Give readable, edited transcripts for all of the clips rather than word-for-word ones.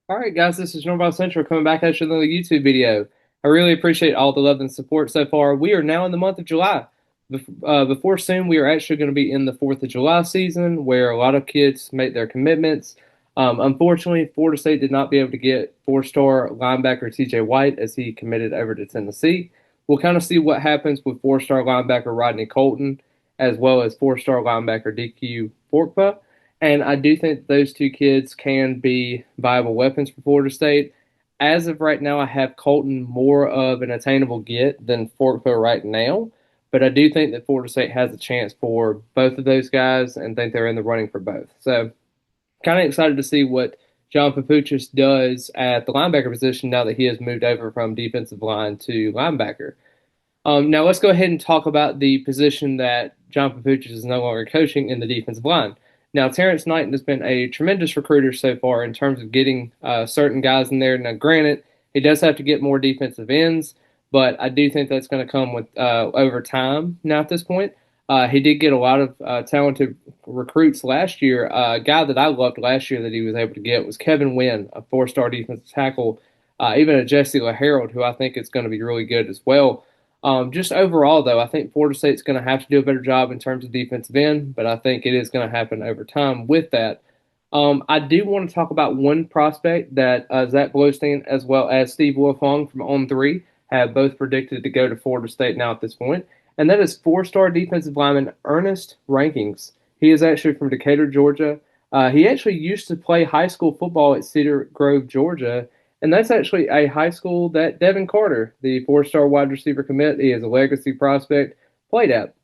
All right, guys, this is Normal Central coming back at you with another YouTube video. I really appreciate all the love and support so far. We are now in the month of July. Before soon, we are actually going to be in the 4th of July season where a lot of kids make their commitments. Unfortunately, Florida State did not be able to get four-star linebacker TJ White as he committed over to Tennessee. We'll kind of see what happens with four-star linebacker Rodney Colton as well as four-star linebacker DQ Forkpa. And I do think those two kids can be viable weapons for Florida State. As of right now, I have Colton more of an attainable get than Forkpo right now. But I do think that Florida State has a chance for both of those guys and think they're in the running for both. So kind of excited to see what John Papuchis does at the linebacker position now that he has moved over from defensive line to linebacker. Now let's go ahead and talk about the position that John Papuchis is no longer coaching in the defensive line. Now, Terrence Knighton has been a tremendous recruiter so far in terms of getting certain guys in there. Now, granted, he does have to get more defensive ends, but I do think that's going to come with over time now at this point. He did get a lot of talented recruits last year. A guy that I loved last year that he was able to get was Kevin Wynn, a four-star defensive tackle, even a Jesse LaHarold, who I think is going to be really good as well. Just overall, though, I think Florida State's going to have to do a better job in terms of defensive end, but I think it is going to happen over time with that. I do want to talk about one prospect that Zach Blowstein as well as Steve Wilfong from On 3 have both predicted to go to Florida State now at this point, and that is four-star defensive lineman Earnest Rankins. He is actually from Decatur, Georgia. He actually used to play high school football at Cedar Grove, Georgia, and that's actually a high school that Devin Carter, the four-star wide receiver commit, he is a legacy prospect, played at.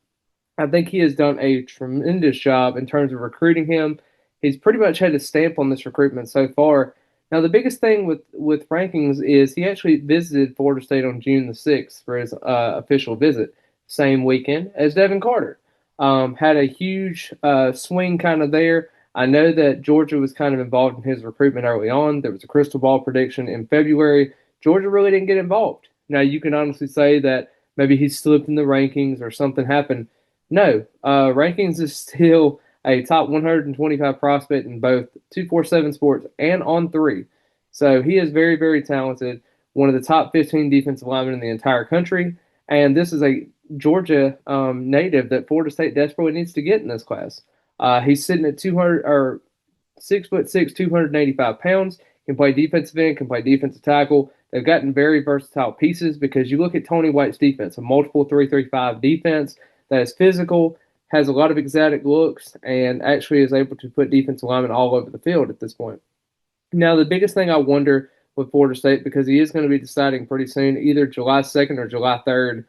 I think he has done a tremendous job in terms of recruiting him. He's pretty much had a stamp on this recruitment so far. Now, the biggest thing with rankings is he actually visited Florida State on June the 6th for his official visit, same weekend as Devin Carter. Had a huge swing kind of there. I know that Georgia was kind of involved in his recruitment early on. There was a crystal ball prediction in February. Georgia really didn't get involved. Now, you can honestly say that maybe he slipped in the rankings or something happened. No, rankings is still a top 125 prospect in both 247 sports and on three. So he is very, very talented, one of the top 15 defensive linemen in the entire country. And this is a Georgia native that Florida State desperately needs to get in this class. He's sitting at 200 or 6'6", 285 pounds. Can play defensive end, can play defensive tackle. They've gotten very versatile pieces because you look at Tony White's defense, a multiple 3-3-5 defense that is physical, has a lot of exotic looks, and actually is able to put defensive linemen all over the field at this point. Now, the biggest thing I wonder with Florida State, because he is going to be deciding pretty soon, either July 2nd or July 3rd,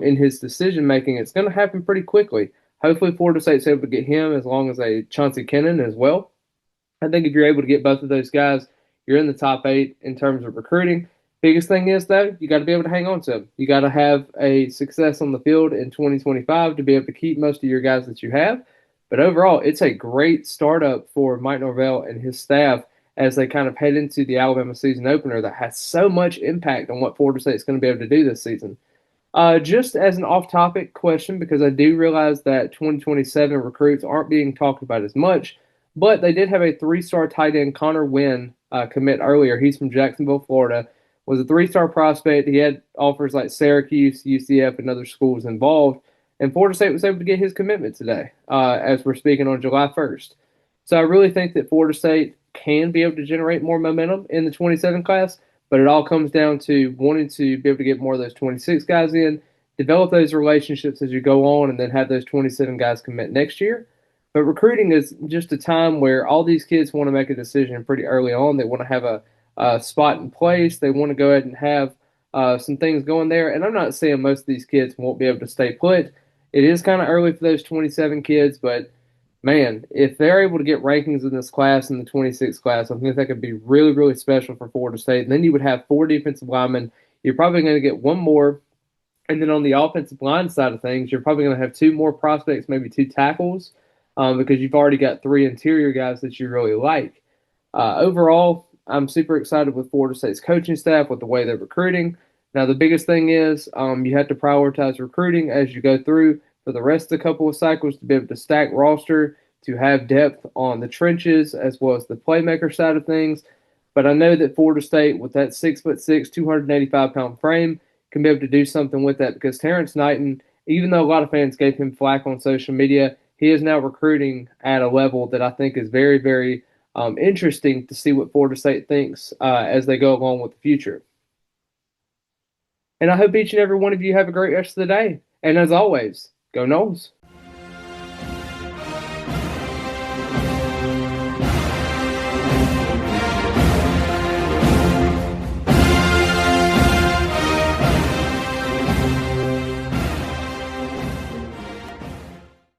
in his decision making, it's going to happen pretty quickly. Hopefully, Florida State's able to get him as long as a Chauncey Kennan as well. I think if you're able to get both of those guys, you're in the top 8 in terms of recruiting. Biggest thing is, though, you got to be able to hang on to them. You got to have a success on the field in 2025 to be able to keep most of your guys that you have. But overall, it's a great startup for Mike Norvell and his staff as they kind of head into the Alabama season opener that has so much impact on what Florida State is going to be able to do this season. Just as an off-topic question, because I do realize that 2027 recruits aren't being talked about as much, but they did have a three-star tight end, Connor Wynn, commit earlier. He's from Jacksonville, Florida. Was a three-star prospect. He had offers like Syracuse, UCF, and other schools involved. And Florida State was able to get his commitment today, as we're speaking on July 1st. So I really think that Florida State can be able to generate more momentum in the 27 class, but it all comes down to wanting to be able to get more of those 26 guys in, develop those relationships as you go on, and then have those 27 guys commit next year. But recruiting is just a time where all these kids want to make a decision pretty early on. They want to have a spot in place. They want to go ahead and have some things going there. And I'm not saying most of these kids won't be able to stay put. It is kind of early for those 27 kids, but man, if they're able to get rankings in this class, in the 26 class, I think that could be really, really special for Florida State. And then you would have 4 defensive linemen. You're probably going to get one more. And then on the offensive line side of things, you're probably going to have 2 more prospects, maybe 2 tackles, because you've already got 3 interior guys that you really like. Overall, I'm super excited with Florida State's coaching staff, with the way they're recruiting. Now, the biggest thing is you have to prioritize recruiting as you go through for the rest of the couple of cycles to be able to stack roster, to have depth on the trenches as well as the playmaker side of things. But I know that Florida State, with that 6'6", 285-pound frame, can be able to do something with that because Terrence Knighton, even though a lot of fans gave him flack on social media, he is now recruiting at a level that I think is very, very interesting to see what Florida State thinks as they go along with the future. And I hope each and every one of you have a great rest of the day. And as always, go Noles.